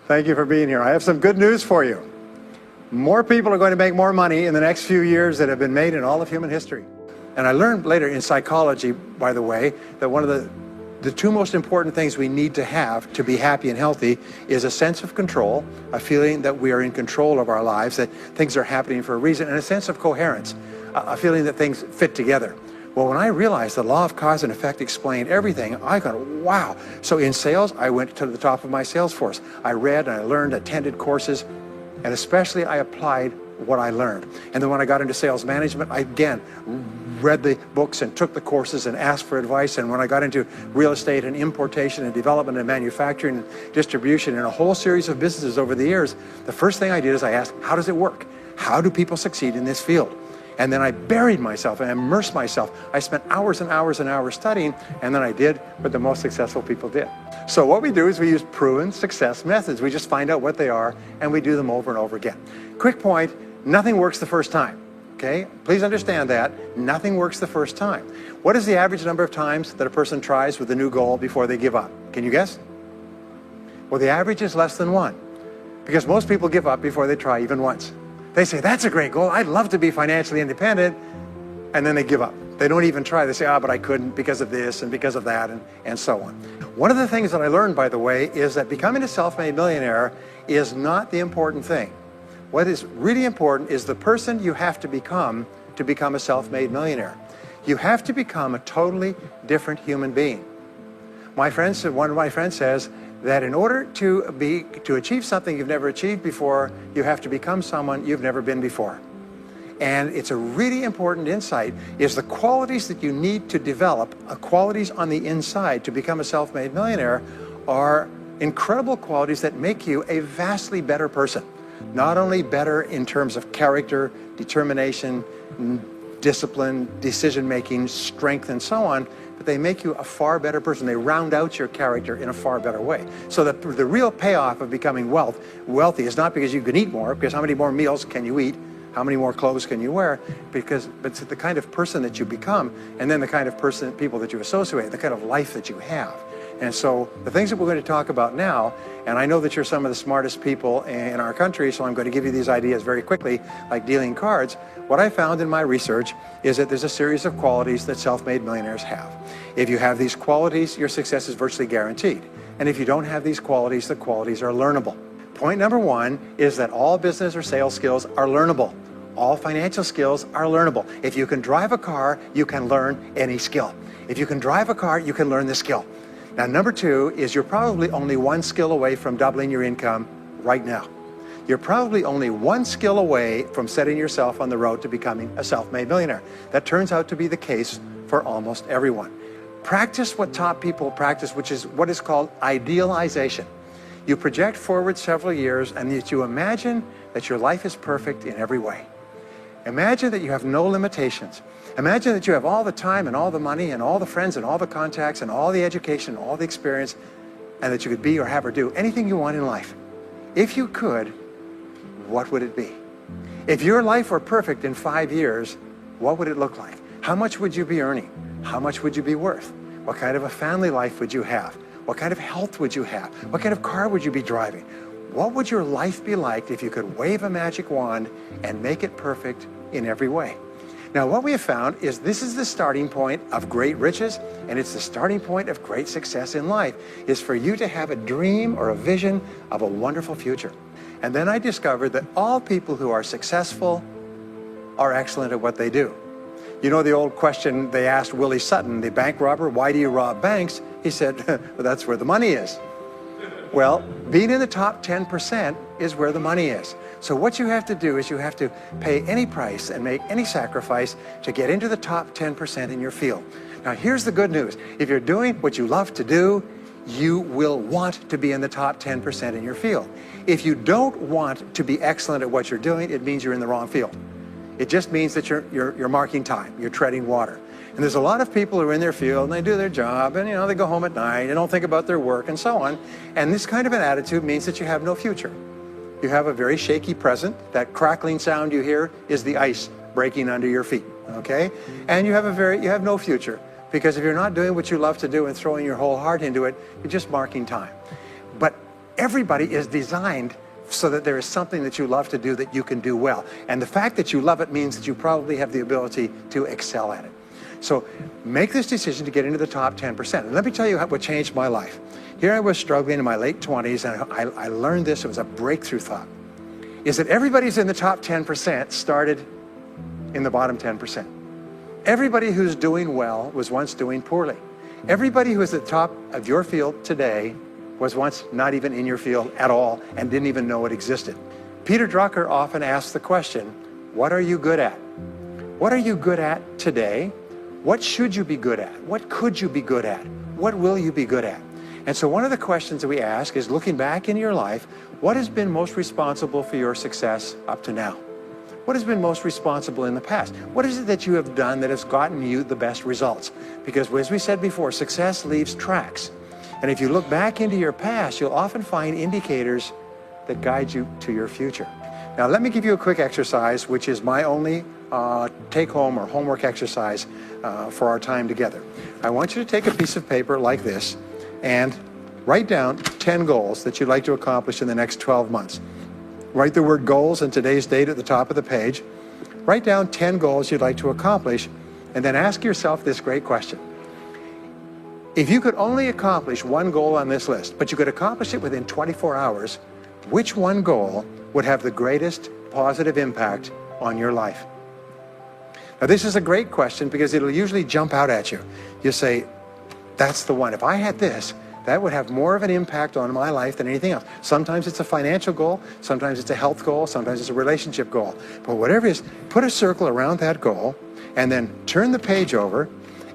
Thank you for being here. I have some good news for you. More people are going to make more money in the next few years than have been made in all of human history. And I learned later in psychology, by the way, that one of the two most important things we need to have to be happy and healthy is a sense of control, a feeling that we are in control of our lives, that things are happening for a reason, and a sense of coherence, a feeling that things fit together. Well, when I realized the law of cause and effect explained everything, I got, wow. So in sales, I went to the top of my sales force. I read and I learned, attended courses, and especially I applied what I learned. And then when I got into sales management, I again read the books and took the courses and asked for advice. And when I got into real estate and importation and development and manufacturing and distribution and a whole series of businesses over the years, the first thing I did is I asked, how does it work? How do people succeed in this field? And then I buried myself and immersed myself. I spent hours and hours and hours studying, and then I did what the most successful people did. So what we do is we use proven success methods. We just find out what they are, and we do them over and over again. Quick point, nothing works the first time, okay? Please understand that. Nothing works the first time. What is the average number of times that a person tries with a new goal before they give up? Can you guess? Well, the average is less than 1, because most people give up before they try even once. They say, that's a great goal. I'd love to be financially independent. And then they give up. They don't even try. They say, but I couldn't because of this and because of that and so on. One of the things that I learned, by the way, is that becoming a self-made millionaire is not the important thing. What is really important is the person you have to become a self-made millionaire. You have to become a totally different human being. One of my friends says, that in order to achieve something you've never achieved before, you have to become someone you've never been before. And it's a really important insight, is the qualities that you need to develop, qualities on the inside to become a self-made millionaire, are incredible qualities that make you a vastly better person. Not only better in terms of character, determination, discipline, decision-making, strength, and so on, but they make you a far better person. They round out your character in a far better way. So the real payoff of becoming wealthy is not because you can eat more, because how many more meals can you eat? How many more clothes can you wear? But it's the kind of person that you become, and then the kind of people that you associate, the kind of life that you have. And so the things that we're going to talk about now, and I know that you're some of the smartest people in our country, so I'm going to give you these ideas very quickly, like dealing cards. What I found in my research is that there's a series of qualities that self-made millionaires have. If you have these qualities, your success is virtually guaranteed. And if you don't have these qualities, the qualities are learnable. Point number 1 is that all business or sales skills are learnable. All financial skills are learnable. If you can drive a car, you can learn any skill. If you can drive a car, you can learn the skill. Now, number 2 is you're probably only one skill away from doubling your income right now. You're probably only one skill away from setting yourself on the road to becoming a self-made millionaire. That turns out to be the case for almost everyone. Practice what top people practice, which is what is called idealization. You project forward several years and you imagine that your life is perfect in every way. Imagine that you have no limitations. Imagine that you have all the time and all the money and all the friends and all the contacts and all the education, all the experience, and that you could be or have or do anything you want in life. If you could, what would it be? If your life were perfect in 5 years, what would it look like? How much would you be earning? How much would you be worth? What kind of a family life would you have? What kind of health would you have? What kind of car would you be driving? What would your life be like if you could wave a magic wand and make it perfect in every way? Now, what we have found is this is the starting point of great riches, and it's the starting point of great success in life, is for you to have a dream or a vision of a wonderful future. And then I discovered that all people who are successful are excellent at what they do. You know the old question they asked Willie Sutton, the bank robber, why do you rob banks? He said, well, that's where the money is. Well, being in the top 10% is where the money is. So what you have to do is you have to pay any price and make any sacrifice to get into the top 10% in your field. Now, here's the good news. If you're doing what you love to do, you will want to be in the top 10% in your field. If you don't want to be excellent at what you're doing, it means you're in the wrong field. It just means that you're marking time, you're treading water. And there's a lot of people who are in their field and they do their job and they go home at night, they don't think about their work and so on. And this kind of an attitude means that you have no future. You have a very shaky present. That crackling sound you hear is the ice breaking under your feet, okay? And you have no future, because if you're not doing what you love to do and throwing your whole heart into it, you're just marking time. But Everybody is designed so that there is something that you love to do that you can do well. And the fact that you love it means that you probably have the ability to excel at it. So make this decision to get into the top 10%. And let me tell you what changed my life. Here I was struggling in my late 20s, and I learned this. It was a breakthrough thought. Is that everybody's in the top 10% started in the bottom 10%. Everybody who's doing well was once doing poorly. Everybody who is at the top of your field today was once not even in your field at all and didn't even know it existed. Peter Drucker often asks the question, what are you good at? What are you good at today? What should you be good at? What could you be good at? What will you be good at? And so one of the questions that we ask is, looking back in your life, what has been most responsible for your success up to now? What has been most responsible in the past? What is it that you have done that has gotten you the best results? Because as we said before, success leaves tracks. And if you look back into your past, you'll often find indicators that guide you to your future. Now, let me give you a quick exercise, which is my only take-home or homework exercise for our time together. I want you to take a piece of paper like this and write down 10 goals that you'd like to accomplish in the next 12 months. Write the word goals and today's date at the top of the page. Write down 10 goals you'd like to accomplish, and then ask yourself this great question. If you could only accomplish one goal on this list, but you could accomplish it within 24 hours, which one goal would have the greatest positive impact on your life? Now, this is a great question because it'll usually jump out at you. You say, that's the one. If I had this, that would have more of an impact on my life than anything else. Sometimes it's a financial goal, sometimes it's a health goal, sometimes it's a relationship goal. But whatever it is, put a circle around that goal and then turn the page over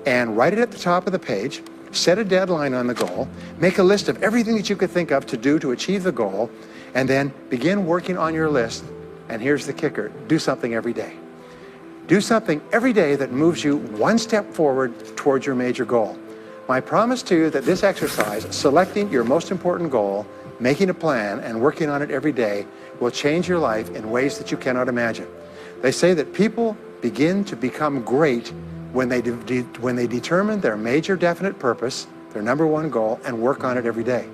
and write it at the top of the page. Set a deadline on the goal, make a list of everything that you could think of to do to achieve the goal, and then begin working on your list. And here's the kicker, do something every day. Do something every day that moves you one step forward towards your major goal. My promise to you that this exercise, selecting your most important goal, making a plan, and working on it every day, will change your life in ways that you cannot imagine. They say that people begin to become great when they determine their major definite purpose, their number one goal, and work on it every day.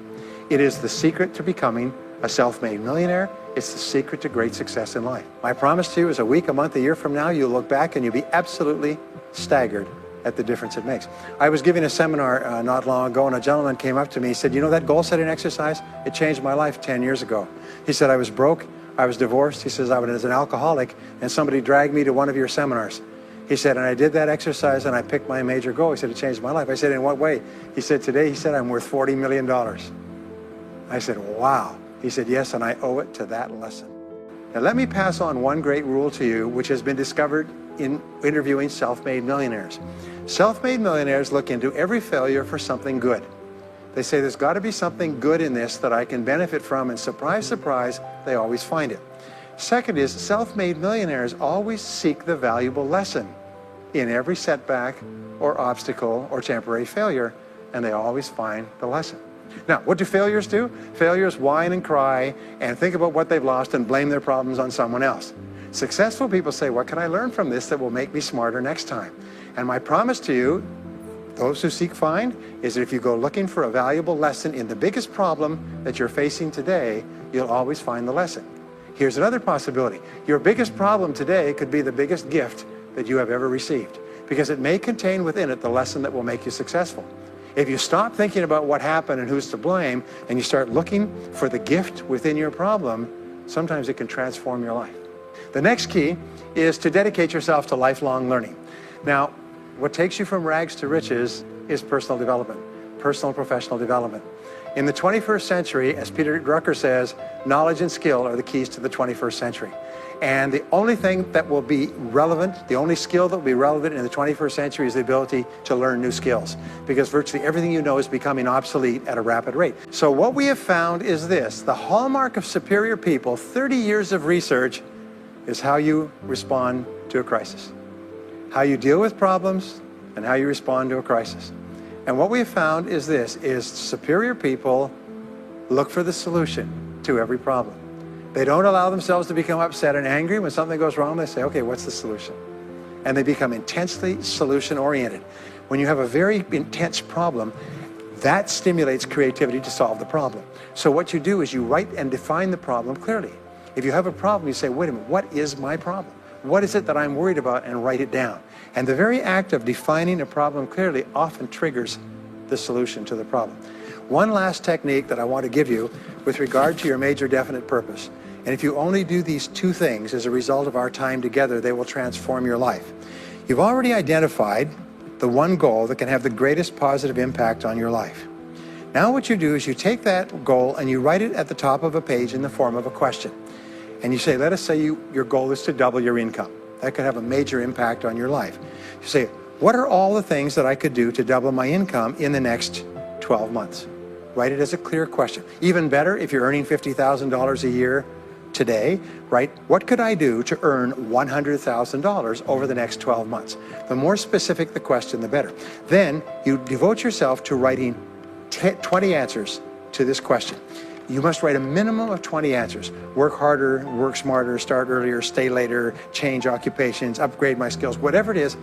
It is the secret to becoming a self-made millionaire. It's the secret to great success in life. My promise to you is a week, a month, a year from now, you'll look back and you'll be absolutely staggered at the difference it makes. I was giving a seminar not long ago, and a gentleman came up to me. He said, you know that goal-setting exercise? It changed my life 10 years ago. He said, I was broke, I was divorced. He says, I was an alcoholic, and somebody dragged me to one of your seminars. He said, and I did that exercise and I picked my major goal. He said, it changed my life. I said, in what way? He said, today, he said, I'm worth $40 million. I said, wow. He said, yes, and I owe it to that lesson. Now, let me pass on one great rule to you, which has been discovered in interviewing self-made millionaires. Self-made millionaires look into every failure for something good. They say, there's got to be something good in this that I can benefit from, and surprise, surprise, they always find it. Second is, self-made millionaires always seek the valuable lesson in every setback or obstacle or temporary failure, and they always find the lesson. Now, what do failures do? Failures whine and cry and think about what they've lost and blame their problems on someone else. Successful people say, what can I learn from this that will make me smarter next time? And my promise to you, those who seek find, is that if you go looking for a valuable lesson in the biggest problem that you're facing today, you'll always find the lesson. Here's another possibility. Your biggest problem today could be the biggest gift that you have ever received, because it may contain within it the lesson that will make you successful. If you stop thinking about what happened and who's to blame, and you start looking for the gift within your problem, sometimes it can transform your life. The next key is to dedicate yourself to lifelong learning. Now, what takes you from rags to riches is personal development, personal and professional development. In the 21st century, as Peter Drucker says, knowledge and skill are the keys to the 21st century. And the only thing that will be relevant, the only skill that will be relevant in the 21st century is the ability to learn new skills, because virtually everything you know is becoming obsolete at a rapid rate. So what we have found is this: the hallmark of superior people, 30 years of research, is how you respond to a crisis, how you deal with problems, and how you respond to a crisis. And what we have found is this, is superior people look for the solution to every problem. They don't allow themselves to become upset and angry. When something goes wrong, they say, okay, what's the solution? And they become intensely solution-oriented. When you have a very intense problem, That stimulates creativity to solve the problem. So what you do is you write and define the problem clearly. If you have a problem, you say, wait a minute, what is my problem? What is it that I'm worried about? And write it down. And the very act of defining a problem clearly often triggers the solution to the problem. One last technique that I want to give you with regard to your major definite purpose. And if you only do these two things as a result of our time together, they will transform your life. You've already identified the one goal that can have the greatest positive impact on your life. Now what you do is you take that goal and you write it at the top of a page in the form of a question. And you say, let us say your goal is to double your income. That could have a major impact on your life. You say, what are all the things that I could do to double my income in the next 12 months? Write it as a clear question. Even better, if you're earning $50,000 a year today, write, what could I do to earn $100,000 over the next 12 months? The more specific the question, the better. Then you devote yourself to writing 20 answers to this question. You must write a minimum of 20 answers. Work harder, work smarter, start earlier, stay later, change occupations, upgrade my skills, whatever it is,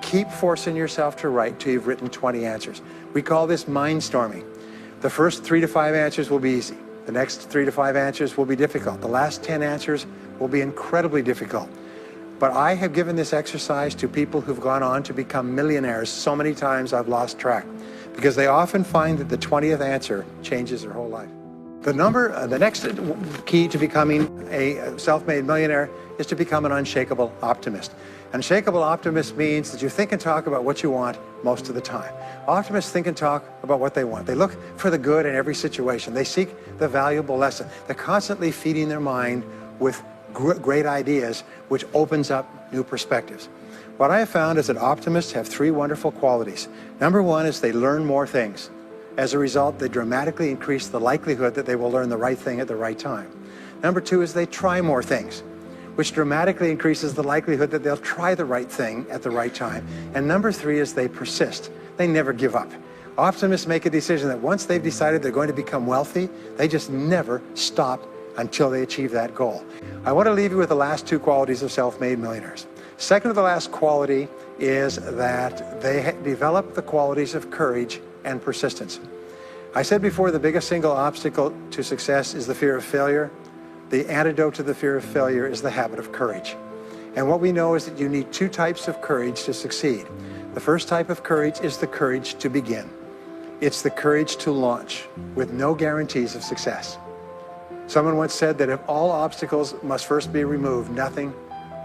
keep forcing yourself to write till you've written 20 answers. We call this mindstorming. The first 3 to 5 answers will be easy. The next 3 to 5 answers will be difficult. The last 10 answers will be incredibly difficult. But I have given this exercise to people who've gone on to become millionaires so many times I've lost track, because they often find that the 20th answer changes their whole life. The next key to becoming a self-made millionaire is to become an unshakable optimist. Unshakable optimist means that you think and talk about what you want most of the time. Optimists think and talk about what they want. They look for the good in every situation. They seek the valuable lesson. They're constantly feeding their mind with great ideas, which opens up new perspectives. What I have found is that optimists have 3 wonderful qualities. Number 1 is they learn more things. As a result, they dramatically increase the likelihood that they will learn the right thing at the right time. Number 2 is they try more things, which dramatically increases the likelihood that they'll try the right thing at the right time. And number 3 is they persist. They never give up. Optimists make a decision that once they've decided they're going to become wealthy, they just never stop until they achieve that goal. I want to leave you with the last 2 qualities of self-made millionaires. Second to the last quality is that they develop the qualities of courage and persistence. I said before, the biggest single obstacle to success is the fear of failure. The antidote to the fear of failure is the habit of courage. And what we know is that you need 2 types of courage to succeed. The first type of courage is the courage to begin. It's the courage to launch with no guarantees of success. Someone once said that if all obstacles must first be removed, nothing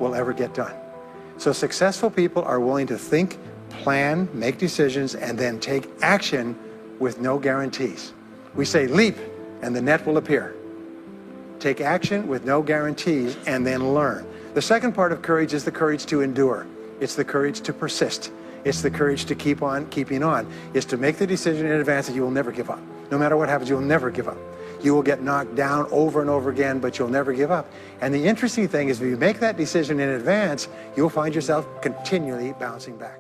will ever get done. So successful people are willing to think, plan, make decisions, and then take action with no guarantees. We say leap and the net will appear. Take action with no guarantees and then learn. The second part of courage is the courage to endure. It's the courage to persist. It's the courage to keep on keeping on. It's to make the decision in advance that you will never give up. No matter what happens, you will never give up. You will get knocked down over and over again, but you'll never give up. And the interesting thing is, if you make that decision in advance, you'll find yourself continually bouncing back.